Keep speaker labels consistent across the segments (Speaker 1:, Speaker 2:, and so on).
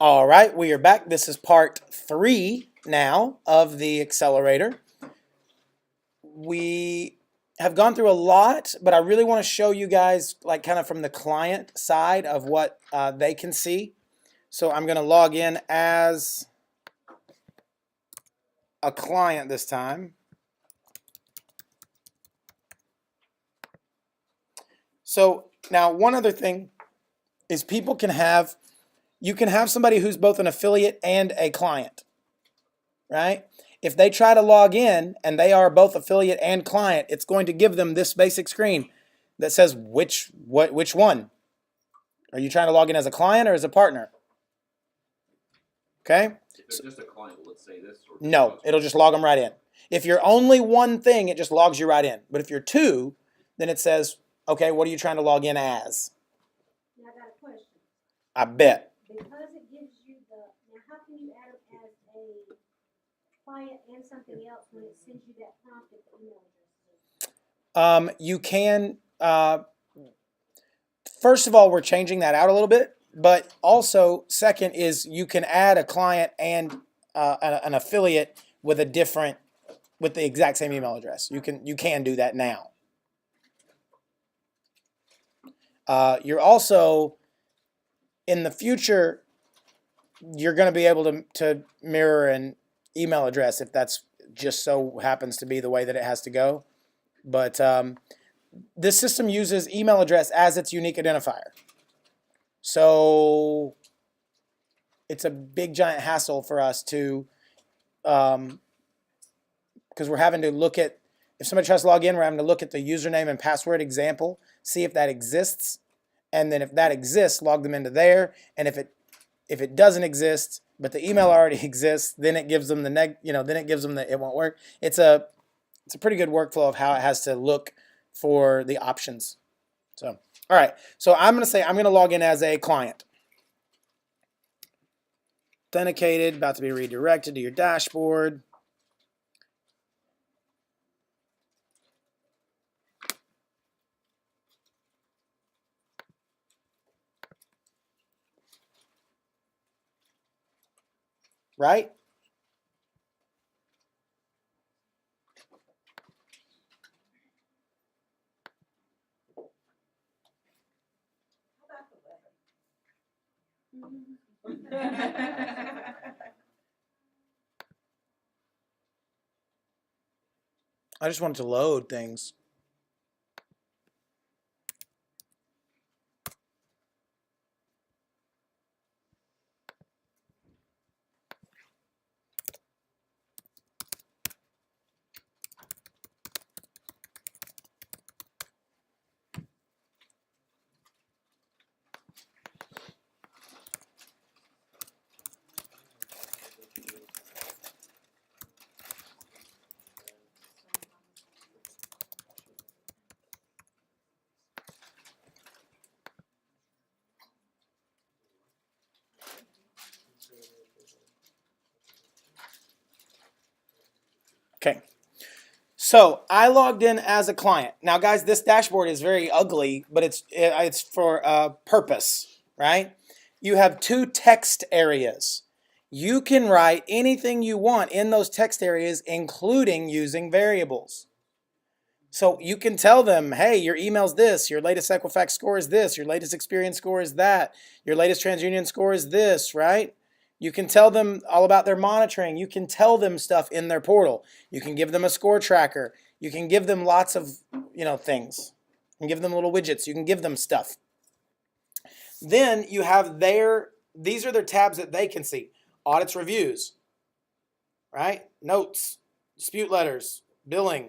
Speaker 1: All right, we are back. This is part 3 now of the Accelerator. We have gone through a lot, but I really want to show you guys like kind of from the client side of what they can see. So I'm going to log in as a client this time. So now one other thing is you can have somebody who's both an affiliate and a client, right? If they try to log in and they are both affiliate and client, it's going to give them this basic screen that says which one. Are you trying to log in as a client or as a partner? Okay?
Speaker 2: If they're just a client, will it say this? Or
Speaker 1: no, it'll just log them right in. If you're only one thing, it just logs you right in. But if you're two, then it says, okay, what are you trying to log in as?
Speaker 3: Now I got a question.
Speaker 1: I bet.
Speaker 3: Because it gives you now how can you add them as a client and something else when it sends you that prompt at the email address?
Speaker 1: You can, first of all, we're changing that out a little bit, but also second is you can add a client and an affiliate with the exact same email address. You can do that now. You're also, in the future, you're going to be able to mirror an email address if that's just so happens to be the way that it has to go. But this system uses email address as its unique identifier. So it's a big giant hassle for us to, because we're having to look at, if somebody tries to log in, we're having to look at the username and password example, see if that exists, and then if that exists, log them into there. And if it doesn't exist, but the email already exists, then it gives them then it gives them it won't work. It's a pretty good workflow of how it has to look for the options. So, all right. So I'm going to say I'm going to log in as a client. Authenticated, about to be redirected to your dashboard. Right? I just wanted to load things. Okay. So I logged in as a client. Now, guys, this dashboard is very ugly, but it's for a purpose, right? You have two text areas. You can write anything you want in those text areas, including using variables. So you can tell them, hey, your email's this, your latest Equifax score is this, your latest Experian score is that, your latest TransUnion score is this, right? You can tell them all about their monitoring. You can tell them stuff in their portal. You can give them a score tracker. You can give them lots of, things. You can give them little widgets. You can give them stuff. Then you have these are their tabs that they can see. Audits, reviews, right? Notes, dispute letters, billing.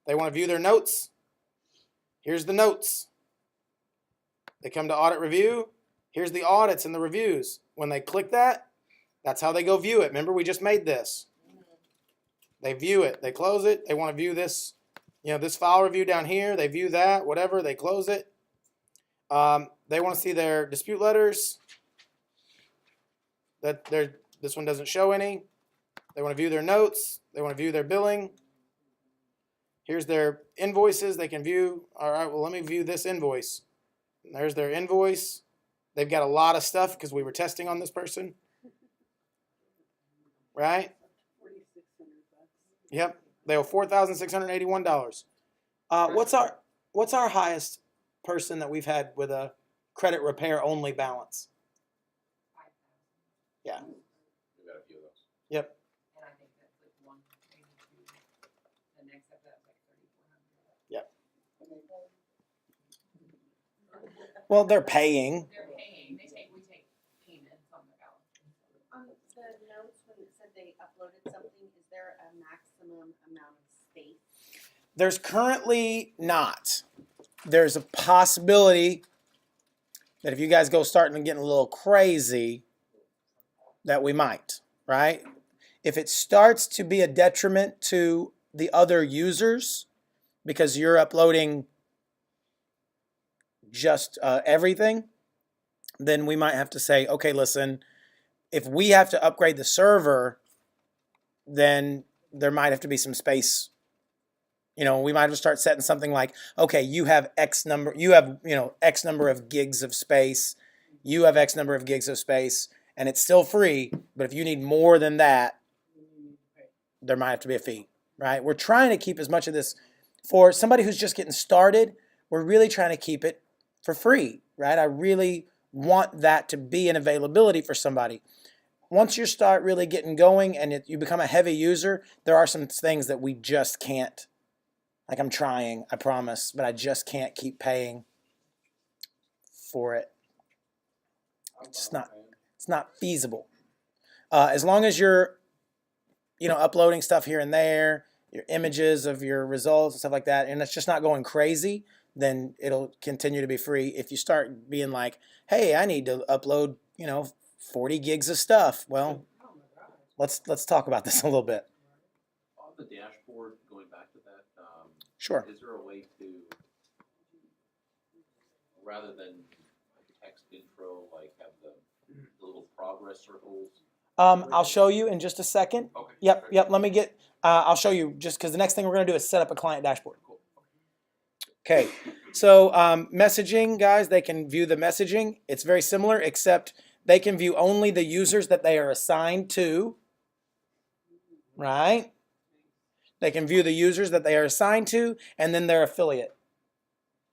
Speaker 1: They want to view their notes. Here's the notes. They come to audit review. Here's the audits and the reviews. When they click that, that's how they go view it. Remember, we just made this. They view it. They close it. They want to view this, this file review down here. They view that, whatever. They close it. They want to see their dispute letters. This one doesn't show any. They want to view their notes. They want to view their billing. Here's their invoices. They can view. All right, well, let me view this invoice. And there's their invoice. They've got a lot of stuff because we were testing on this person. Right? Yep. They owe $4,681. What's our highest person that we've had with a credit repair only balance? Yeah.
Speaker 2: We've got a few of those.
Speaker 1: Yep.
Speaker 4: And I think that's like 192. The next up, that's like 3,400.
Speaker 1: Yep. Well, they're paying.
Speaker 4: They're paying. We take payments on the balance.
Speaker 5: On the notes, when it said they uploaded something, is there a maximum amount of space?
Speaker 1: There's currently not. There's a possibility that if you guys go starting to getting a little crazy, that we might, right? If it starts to be a detriment to the other users because you're uploading just everything, then we might have to say, okay, listen, if we have to upgrade the server, then there might have to be some space. You know, we might have to start setting something like, okay, you have X number, X number of gigs of space, you have X number of gigs of space, and it's still free, but if you need more than that, there might have to be a fee, right? We're trying to keep as much of this for somebody who's just getting started. We're really trying to keep it for free, right? I really want that to be an availability for somebody. Once you start really getting going and you become a heavy user, there are some things that we just can't. Like, I'm trying, I promise, but I just can't keep paying for it. It's not feasible. As long as you're, uploading stuff here and there, your images of your results and stuff like that, and it's just not going crazy, then it'll continue to be free. If you start being like, hey, I need to upload, 40 gigs of stuff, well, let's talk about this a little bit.
Speaker 2: On the dashboard, going back to that,
Speaker 1: Sure.
Speaker 2: is there a way to, rather than text intro, like have the little progress circles?
Speaker 1: I'll show you in just a second.
Speaker 2: Okay.
Speaker 1: Yep. Let me get, I'll show you just because the next thing we're going to do is set up a client dashboard.
Speaker 2: Cool.
Speaker 1: Okay. So messaging, guys, they can view the messaging. It's very similar, except they can view only the users that they are assigned to, right? They can view the users that they are assigned to and then their affiliate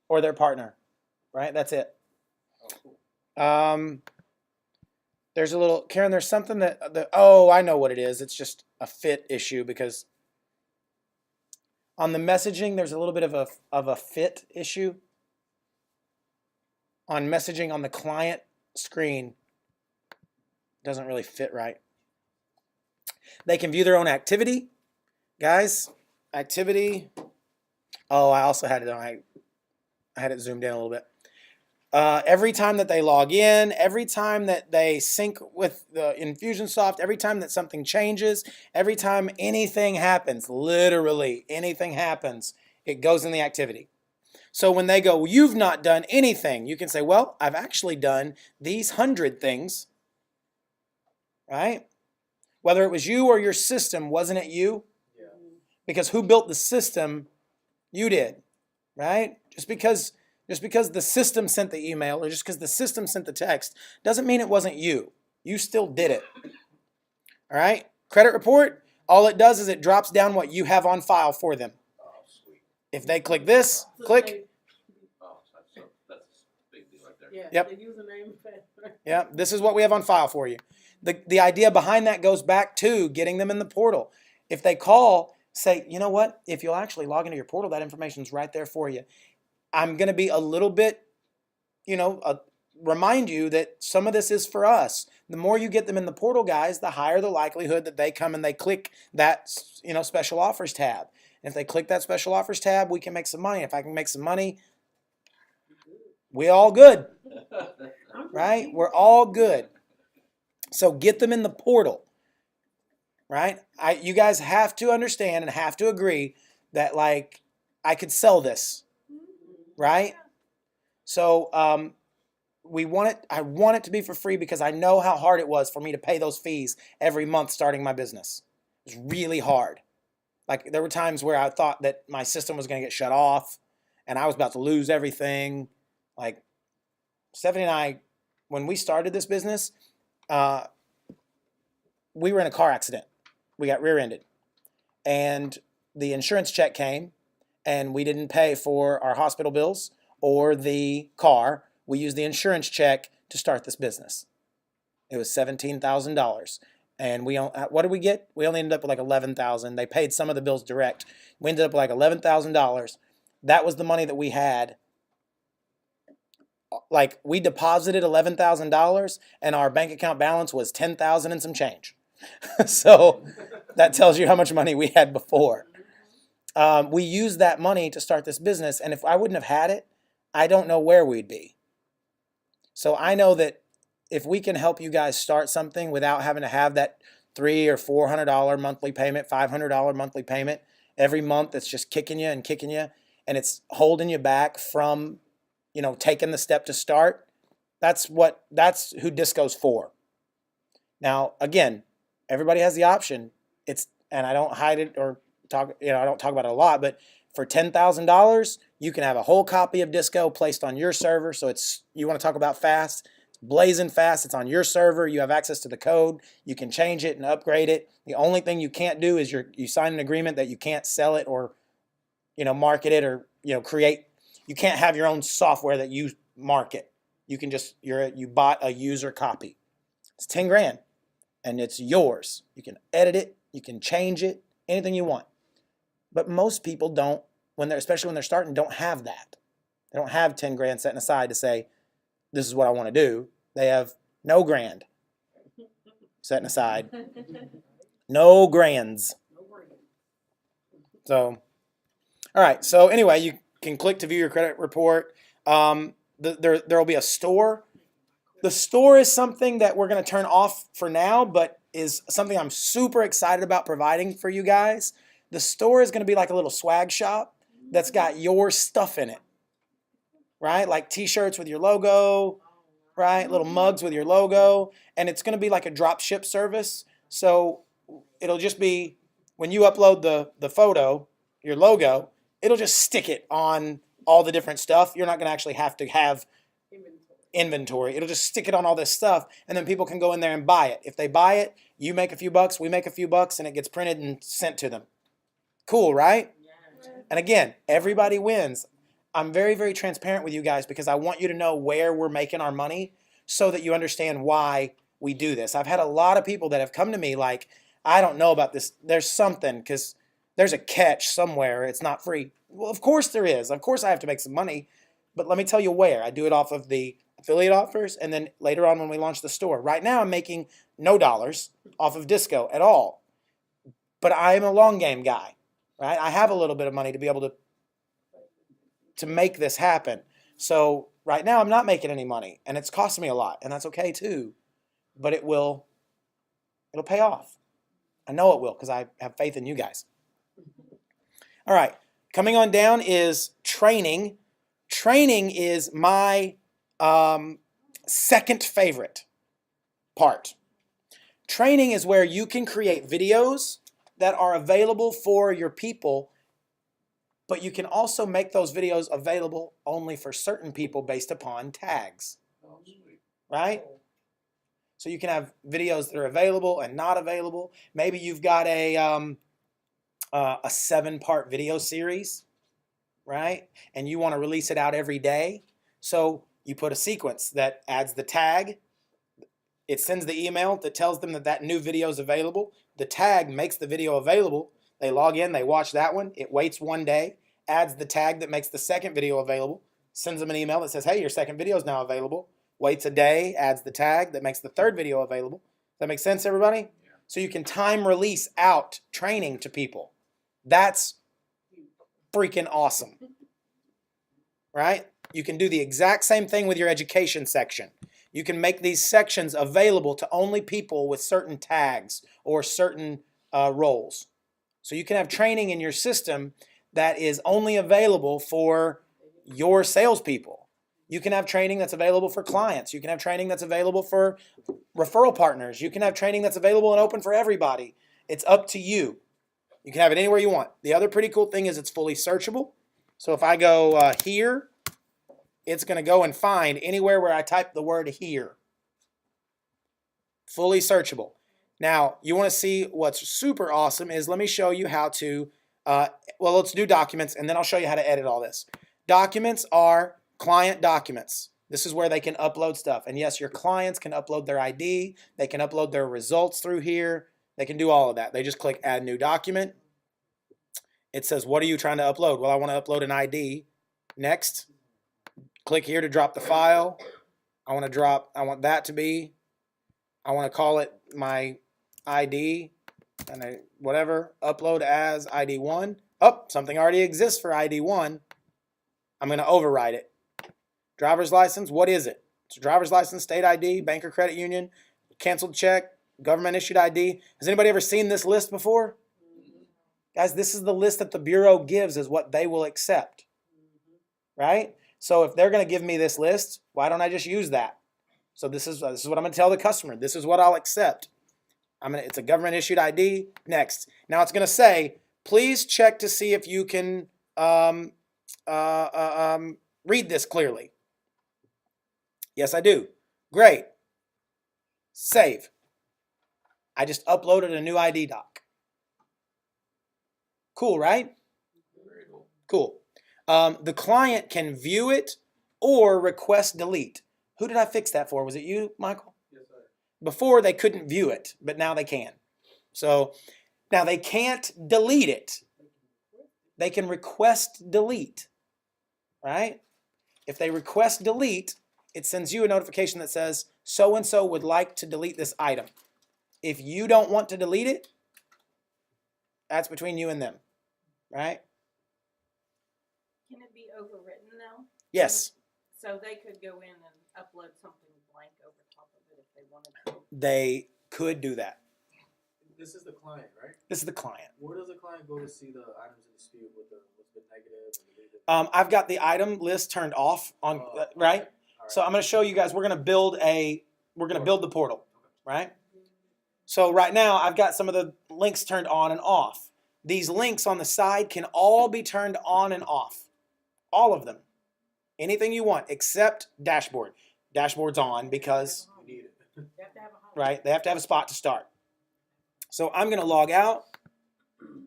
Speaker 1: or their partner, right? That's it.
Speaker 2: Oh, cool.
Speaker 1: There's a little, Karen, there's something I know what it is. It's just a fit issue because on the messaging, there's a little bit of a fit issue. On messaging on the client screen, doesn't really fit right. They can view their own activity. Guys, activity. Oh, I also had it on. I had it zoomed in a little bit. Every time that they log in, every time that they sync with the Infusionsoft, every time that something changes, every time anything happens, literally anything happens, it goes in the activity. So when they go, you've not done anything, you can say, well, I've actually done these 100 things, right? Whether it was you or your system, wasn't it you?
Speaker 2: Yeah.
Speaker 1: Because who built the system? You did, right? Just because the system sent the email or just because the system sent the text doesn't mean it wasn't you. You still did it. All right? Credit report, all it does is it drops down what you have on file for them.
Speaker 2: Oh, sweet.
Speaker 1: If they click this, click.
Speaker 2: Oh, that's a big deal right there.
Speaker 6: Yeah.
Speaker 1: Yep.
Speaker 6: The username.
Speaker 1: Yeah, this is what we have on file for you. The idea behind that goes back to getting them in the portal. If they call, say, you know what? If you'll actually log into your portal, that information's right there for you. I'm going to be a little bit, remind you that some of this is for us. The more you get them in the portal, guys, the higher the likelihood that they come and they click that, special offers tab. And if they click that special offers tab, we can make some money. If I can make some money, we all good, right? We're all good. So get them in the portal, right? You guys have to understand and have to agree that, I could sell this, right? So I want it to be for free because I know how hard it was for me to pay those fees every month starting my business. It was really hard. There were times where I thought that my system was going to get shut off and I was about to lose everything. Stephanie and I when we started this business, we were in a car accident. We got rear-ended. And the insurance check came, and we didn't pay for our hospital bills or the car. We used the insurance check to start this business. It was $17,000. And what did we get? We only ended up with like $11,000. They paid some of the bills direct. We ended up with like $11,000. That was the money that we had. Like, we deposited $11,000 and our bank account balance was $10,000 and some change. So that tells you how much money we had before. We used that money to start this business, and if I wouldn't have had it, I don't know where we'd be. So I know that if we can help you guys start something without having to have that $300 or $400 monthly payment, $500 monthly payment every month, that's just kicking you, and it's holding you back from, taking the step to start. That's who Disco's for. Now, again, everybody has the option. And I don't hide it or talk. I don't talk about it a lot, but for $10,000, you can have a whole copy of Disco placed on your server. So you want to talk about fast? It's blazing fast. It's on your server. You have access to the code. You can change it and upgrade it. The only thing you can't do is you sign an agreement that you can't sell it or, market it or, create. You can't have your own software that you market. You can just you bought a user copy. It's $10,000. And it's yours. You can edit it, you can change it, anything you want. But most people don't, especially when they're starting, don't have that. They don't have $10,000 setting aside to say, this is what I want to do. They have no grand setting aside. No grands. So, all right. So anyway, you can click to view your credit report. There will be a store. The store is something that we're going to turn off for now, but is something I'm super excited about providing for you guys. The store is going to be like a little swag shop that's got your stuff in it, right? Like t-shirts with your logo, right? Little mugs with your logo. And it's going to be like a drop ship service. So it'll just be, when you upload the photo, your logo, it'll just stick it on all the different stuff. You're not going to actually have to have inventory. It'll just stick it on all this stuff, and then people can go in there and buy it. If they buy it, you make a few bucks, we make a few bucks, and it gets printed and sent to them. Cool, right? Yeah. And again, everybody wins. I'm very, very transparent with you guys because I want you to know where we're making our money so that you understand why we do this. I've had a lot of people that have come to me like, I don't know about this. There's something, because there's a catch somewhere. It's not free. Well, of course there is. Of course I have to make some money. But let me tell you where. I do it off of the affiliate offers, and then later on when we launch the store. Right now I'm making no dollars off of Disco at all. But I am a long game guy, right? I have a little bit of money to be able to make this happen. So right now I'm not making any money, and it's costing me a lot, and that's okay too. But it'll pay off. I know it will because I have faith in you guys. All right, coming on down is training. Training is my second favorite part. Training is where you can create videos that are available for your people, but you can also make those videos available only for certain people based upon tags, right? So you can have videos that are available and not available. Maybe you've got a 7-part video series, right? And you want to release it out every day. So you put a sequence that adds the tag. It sends the email that tells them that new video is available. The tag makes the video available. They log in, they watch that one. It waits one day, adds the tag that makes the second video available, sends them an email that says, hey, your second video is now available. Waits a day, adds the tag that makes the third video available. Does that make sense, everybody? Yeah. So you can time release out training to people. That's freaking awesome, right? You can do the exact same thing with your education section. You can make these sections available to only people with certain tags or certain roles. So you can have training in your system that is only available for your salespeople. You can have training that's available for clients. You can have training that's available for referral partners. You can have training that's available and open for everybody. It's up to you. You can have it anywhere you want. The other pretty cool thing is it's fully searchable. So if I go here, it's going to go and find anywhere where I type the word here. Fully searchable. Now, you want to see what's super awesome is let me show you how to, well, let's do documents, and then I'll show you how to edit all this. Documents are client documents. This is where they can upload stuff. And yes, your clients can upload their ID. They can upload their results through here. They can do all of that. They just click Add New Document. It says, what are you trying to upload? Well, I want to upload an ID. Next. Click here to drop the file. I want that to be, I want to call it my ID, and whatever, upload as ID1. Oh, something already exists for ID1. I'm going to override it. Driver's license, what is it? It's a driver's license, state ID, bank or credit union, canceled check, government issued ID. Has anybody ever seen this list before? Guys, this is the list that the Bureau gives as what they will accept, right? So if they're going to give me this list, why don't I just use that? So this is what I'm going to tell the customer. This is what I'll accept. It's a government issued ID. Next. Now it's going to say, please check to see if you can read this clearly. Yes, I do. Great. Save. I just uploaded a new ID doc. Cool, right?
Speaker 2: Very cool.
Speaker 1: Cool. The client can view it or request delete. Who did I fix that for? Was it you, Michael?
Speaker 6: Yes, sir.
Speaker 1: Before they couldn't view it, but now they can. So now they can't delete it. They can request delete, right? If they request delete, it sends you a notification that says, so-and-so would like to delete this item. If you don't want to delete it, that's between you and them, right?
Speaker 7: Can it be overwritten though?
Speaker 1: Yes,
Speaker 7: So they could go in and upload something blank over top of it if they wanted to.
Speaker 1: they could do that.
Speaker 6: This is the client, right?
Speaker 1: This is the client.
Speaker 6: Where does the client go to see the items in dispute with what's been negative and deleted?
Speaker 1: I've got the item list turned off on,
Speaker 6: Okay.
Speaker 1: right?
Speaker 6: All right.
Speaker 1: So I'm going to show you guys. We're going to build the portal, right? So right now I've got some of the links turned on and off. These links on the side can all be turned on and off. All of them. Anything you want except dashboard. Dashboard's on because,
Speaker 6: You need it.
Speaker 7: You have to have a home.
Speaker 1: right, they have to have a spot to start. So I'm going to log out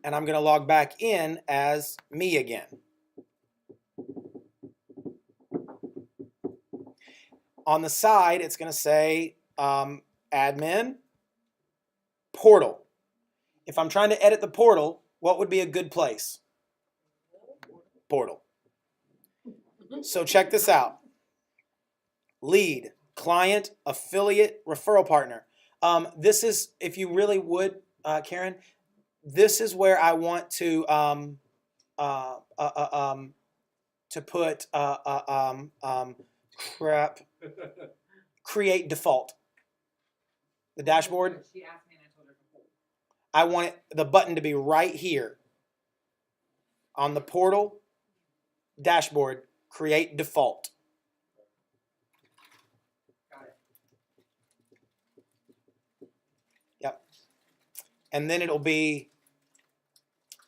Speaker 1: and I'm going to log back in as me again. On the side, it's going to say admin, portal. If I'm trying to edit the portal, what would be a good place? Portal. So check this out. Lead, client, affiliate, referral partner. This is, if you really would, Karen, this is where I want to put create default. The dashboard.
Speaker 4: She asked me and I told her to hold.
Speaker 1: I want the button to be right here on the portal dashboard. Create default.
Speaker 4: Got it.
Speaker 1: Yep. And then it'll be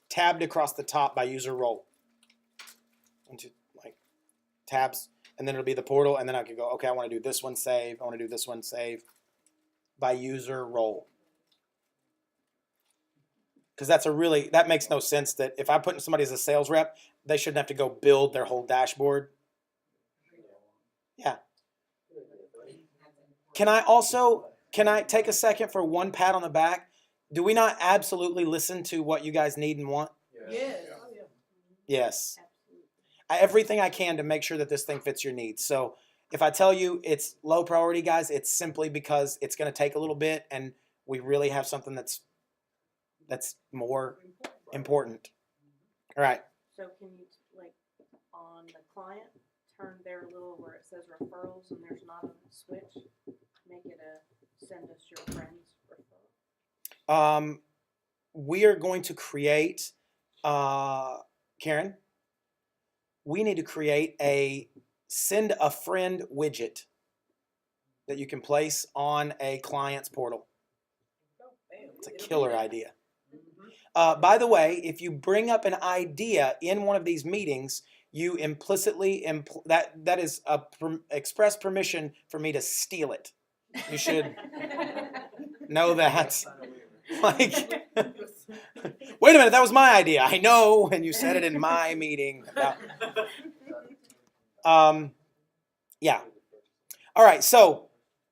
Speaker 1: tabbed across the top by user role. Into like tabs, and then it'll be the portal, and then I can go, okay, I want to do this one save. I want to do this one save by user role. Because that makes no sense that if I put somebody as a sales rep, they shouldn't have to go build their whole dashboard. Yeah. Can I take a second for one pat on the back? Do we not absolutely listen to what you guys need and want?
Speaker 7: Yes.
Speaker 1: Yes. Everything I can to make sure that this thing fits your needs. So if I tell you it's low priority, guys, it's simply because it's going to take a little bit and we really have something that's more important. All right.
Speaker 7: So can you, like, on the client, turn their little where it says referrals and there's not a switch, make it a send us your friends referral?
Speaker 1: We are going to create, Karen, we need to create a send a friend widget that you can place on a client's portal. It's a killer idea. By the way, if you bring up an idea in one of these meetings, you implicitly that is a express permission for me to steal it. You should know that. Like, wait a minute, that was my idea. I know, and you said it in my meeting. Yeah. All right. So,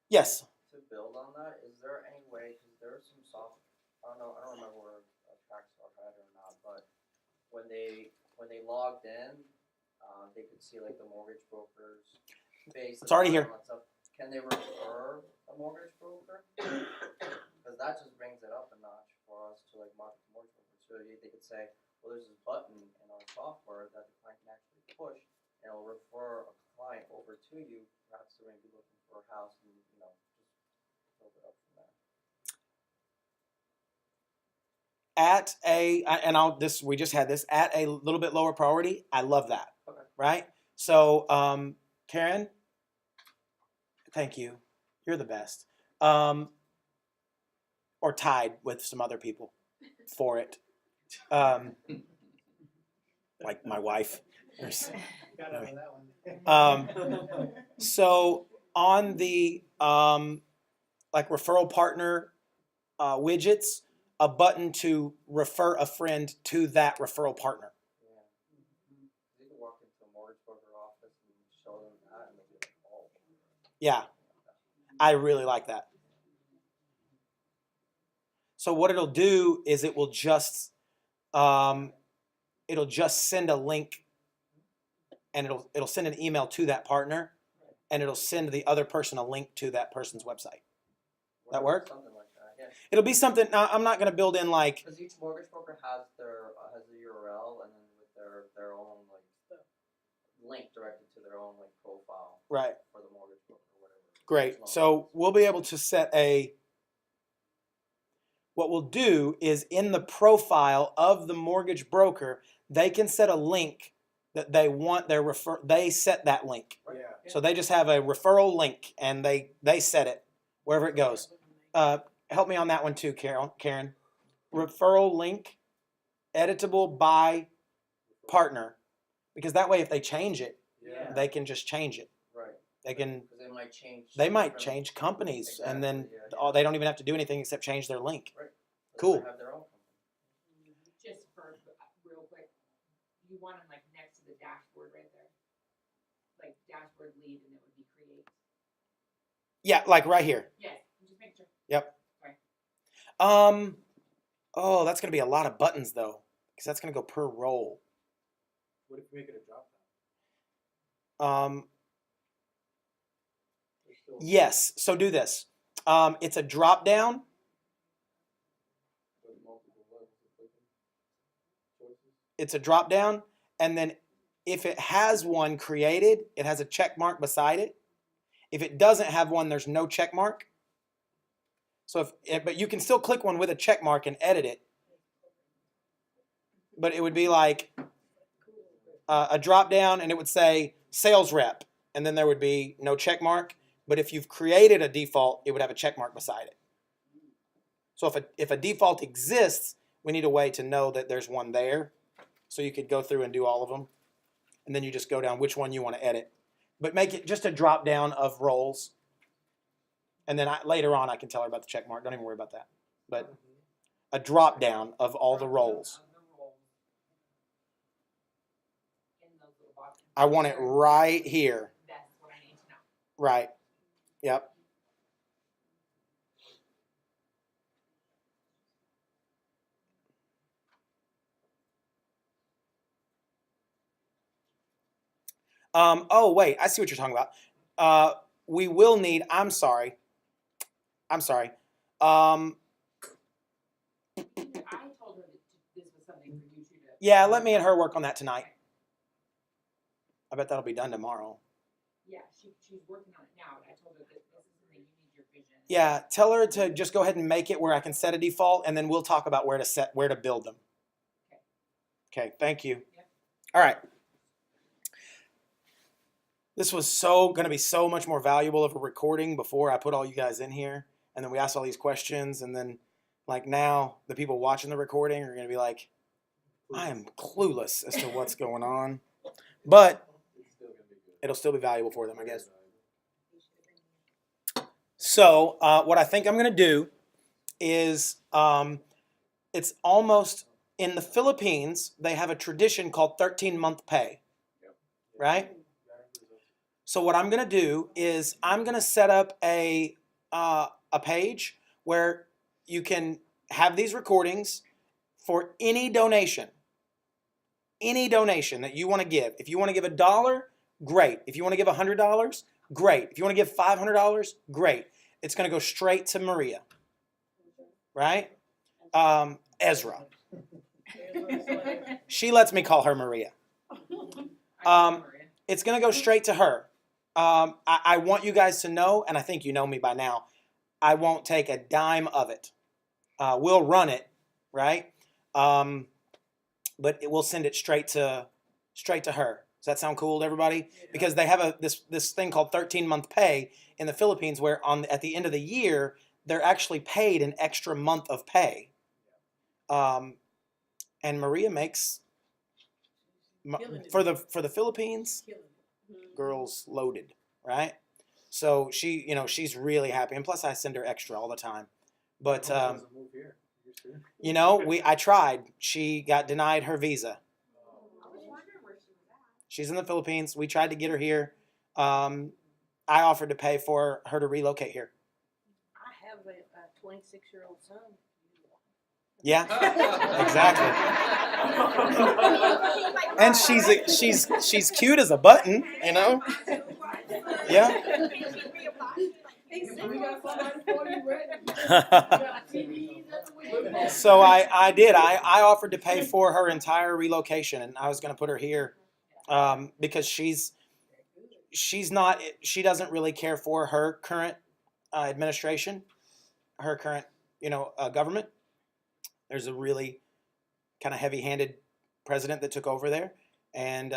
Speaker 1: yes.
Speaker 8: To build on that, is there any way, because there's some I don't remember where Trackstar had it or not, but when they logged in, they could see like the mortgage broker's face.
Speaker 1: It's already here.
Speaker 8: Can they refer a mortgage broker? Because that just brings it up a notch for us to like market the mortgage broker. So they could say, well, there's this button in our software that the client can actually push, and it'll refer a client over to you. Perhaps they're going to be looking for a house, and just build it up from there.
Speaker 1: We just had this at a little bit lower priority. I love that.
Speaker 8: Okay.
Speaker 1: Right? So, Karen, thank you. You're the best. Or tied with some other people for it. Like my wife. So on the like referral partner widgets, a button to refer a friend to that referral partner.
Speaker 8: Yeah. You can walk into a mortgage broker office and show them that, and they'll be like, oh.
Speaker 1: Yeah, I really like that. So what it'll do is it will just send a link, and it'll send an email to that partner, and it'll send the other person a link to that person's website. That work?
Speaker 8: Something like that, yeah.
Speaker 1: It'll be something. I'm not going to build in like.
Speaker 8: Because each mortgage broker has the URL, and then with their own like link directed to their own like profile.
Speaker 1: Right.
Speaker 8: For the mortgage broker or whatever.
Speaker 1: Great. So we'll be able to set a. What we'll do is in the profile of the mortgage broker, they can set a link that they want their they set that link.
Speaker 6: Yeah.
Speaker 1: So they just have a referral link, and they set it wherever it goes. Help me on that one too, Karen. Referral link, editable by partner, because that way if they change it,
Speaker 8: Yeah.
Speaker 1: they can just change it.
Speaker 8: Right.
Speaker 1: They can.
Speaker 8: Because they might change.
Speaker 1: They might
Speaker 8: different-
Speaker 1: change companies,
Speaker 8: Exactly,
Speaker 1: and then
Speaker 8: yeah.
Speaker 1: they don't even have to do anything except change their link.
Speaker 8: Right. They
Speaker 1: Cool.
Speaker 8: might have their own company.
Speaker 4: Just for, real quick, you want them like next to the dashboard right there? Like dashboard lead, and it would be create.
Speaker 1: Yeah, like right here.
Speaker 4: Yes, just make sure.
Speaker 1: Yep.
Speaker 4: Sorry.
Speaker 1: Oh, that's gonna be a lot of buttons though, because that's gonna go per role.
Speaker 6: What if we make it a drop down?
Speaker 1: Yes. So do this. It's a drop down. It's a drop down, and then if it has one created, it has a check mark beside it. If it doesn't have one, there's no check mark. So but you can still click one with a check mark and edit it. But it would be like a drop down, and it would say sales rep, and then there would be no check mark. But if you've created a default, it would have a check mark beside it. So if a default exists, we need a way to know that there's one there. So you could go through and do all of them. And then you just go down which one you want to edit. But make it just a drop down of roles. And then later on I can tell her about the check mark. Don't even worry about that. But a drop down of all the roles.
Speaker 4: In those little boxes.
Speaker 1: I want it right here.
Speaker 4: That's what I need to know.
Speaker 1: Right. Yep. Oh, wait, I see what you're talking about. We will need, I'm sorry.
Speaker 4: I told her that this was something for you two to.
Speaker 1: Yeah, let me and her work on that tonight. I bet that'll be done tomorrow.
Speaker 4: Yeah, she's working on it now, but I told her that this is something you need your vision.
Speaker 1: Yeah, tell her to just go ahead and make it where I can set a default, and then we'll talk about where to build them. Okay, thank you.
Speaker 4: Yep.
Speaker 1: All right. This was going to be so much more valuable of a recording before I put all you guys in here, and then we asked all these questions, and then like now the people watching the recording are going to be like, I am clueless as to what's going on. But
Speaker 6: It's still gonna be good.
Speaker 1: it'll still be valuable for them, I guess. So what I think I'm going to do is it's almost in the Philippines, they have a tradition called 13-month pay, right? So what I'm going to do is I'm going to set up a page where you can have these recordings for any donation that you want to give. If you want to give $1, great. If you want to give $100, great. If you want to give $500, great. It's going to go straight to Maria, right? Ezra. She lets me call her Maria. It's going to go straight to her. I want you guys to know, and I think you know me by now, I won't take a dime of it. We'll run it, right? But we'll send it straight to her. Does that sound cool to everybody? Because they have this thing called 13-month pay in the Philippines, where at the end of the year they're actually paid an extra month of pay. And Maria makes for the Philippines girls loaded, right? So she's really happy, and plus I send her extra all the time. But I tried. She got denied her visa. She's in the Philippines. We tried to get her here. I offered to pay for her to relocate here.
Speaker 7: I have a 26-year-old son.
Speaker 1: Yeah, exactly. And she's cute as a button, Yeah. So I did. I offered to pay for her entire relocation, and I was going to put her here because she doesn't really care for her current administration, her current government. There's a really kind of heavy-handed president that took over there, and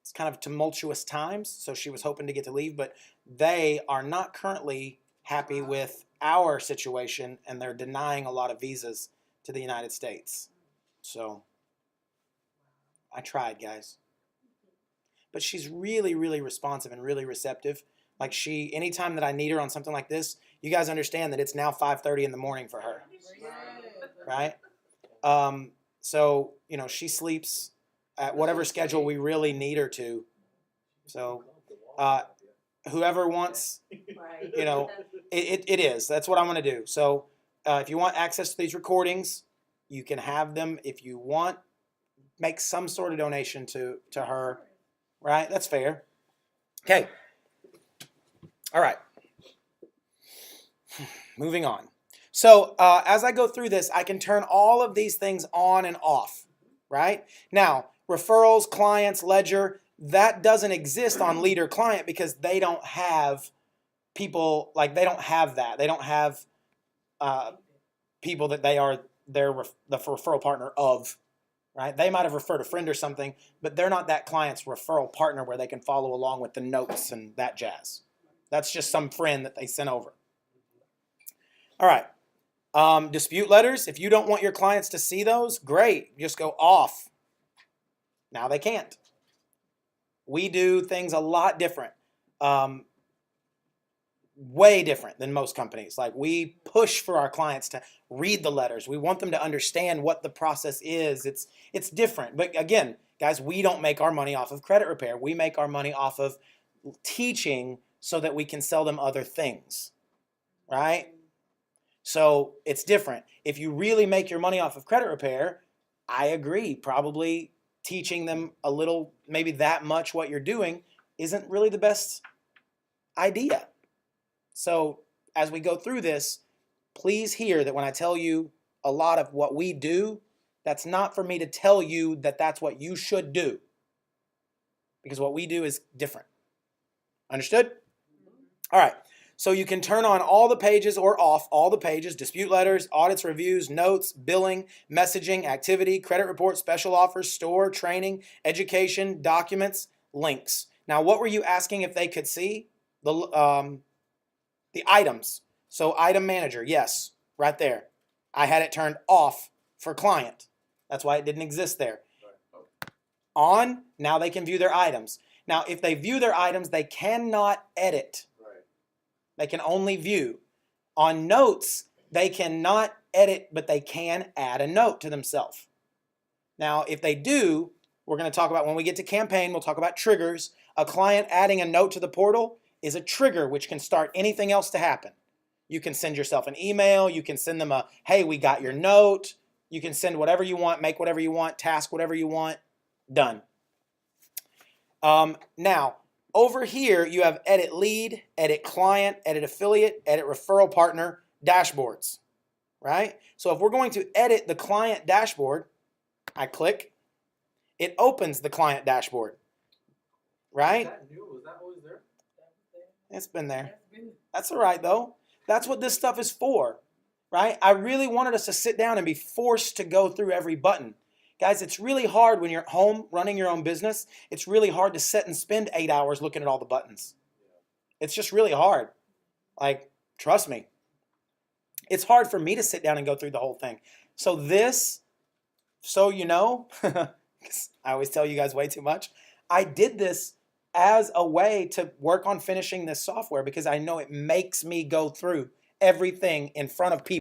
Speaker 1: it's kind of tumultuous times. So she was hoping to get to leave, but they are not currently happy with our situation, and they're denying a lot of visas to the United States. So I tried, guys. But she's really, really responsive and really receptive. Like anytime that I need her on something like this, you guys understand that it's now 5:30 in the morning for her, right? So she sleeps at whatever schedule we really need her to. So whoever wants, it is. That's what I'm going to do. So if you want access to these recordings, you can have them. If you want, make some sort of donation to her, right? That's fair. Okay. All right. Moving on. So as I go through this, I can turn all of these things on and off, right? Now, referrals, clients, ledger, that doesn't exist on leader client because they don't have people, they don't have that. They don't have people that they're the referral partner of, right? They might have referred a friend or something, but they're not that client's referral partner where they can follow along with the notes and that jazz. That's just some friend that they sent over. All right. Dispute letters, if you don't want your clients to see those, great. Just go off. Now they can't. We do things a lot different. Way different than most companies. Like, we push for our clients to read the letters. We want them to understand what the process is. It's different. But again, guys, we don't make our money off of credit repair. We make our money off of teaching so that we can sell them other things, right? So it's different. If you really make your money off of credit repair, I agree. Probably teaching them a little, maybe that much what you're doing isn't really the best idea. So as we go through this, please hear that when I tell you a lot of what we do, that's not for me to tell you that that's what you should do. Because what we do is different. Understood? All right. So you can turn on all the pages or off all the pages: dispute letters, audits, reviews, notes, billing, messaging, activity, credit report, special offers, store, training, education, documents, links. Now, what were you asking if they could see? The items. So item manager, yes, right there. I had it turned off for client. That's why it didn't exist there. On, now they can view their items. Now, if they view their items, they cannot edit.
Speaker 6: Right.
Speaker 1: They can only view. On notes, they cannot edit, but they can add a note to themselves. Now, if they do, we're going to talk about, when we get to campaign, we'll talk about triggers. A client adding a note to the portal is a trigger which can start anything else to happen. You can send yourself an email. You can send them a, hey, we got your note. You can send whatever you want, make whatever you want, task whatever you want. Done. Now, over here, you have edit lead, edit client, edit affiliate, edit referral partner, dashboards, right? So if we're going to edit the client dashboard, I click, it opens the client dashboard, right?
Speaker 6: Is that new? Was that always there?
Speaker 1: It's been there. That's all right, though. That's what this stuff is for, right? I really wanted us to sit down and be forced to go through every button. Guys, it's really hard when you're at home running your own business. It's really hard to sit and spend 8 hours looking at all the buttons. It's just really hard. Like, trust me. It's hard for me to sit down and go through the whole thing. So this, so you know, 'cause I always tell you guys way too much, I did this as a way to work on finishing this software because I know it makes me go through everything in front of people.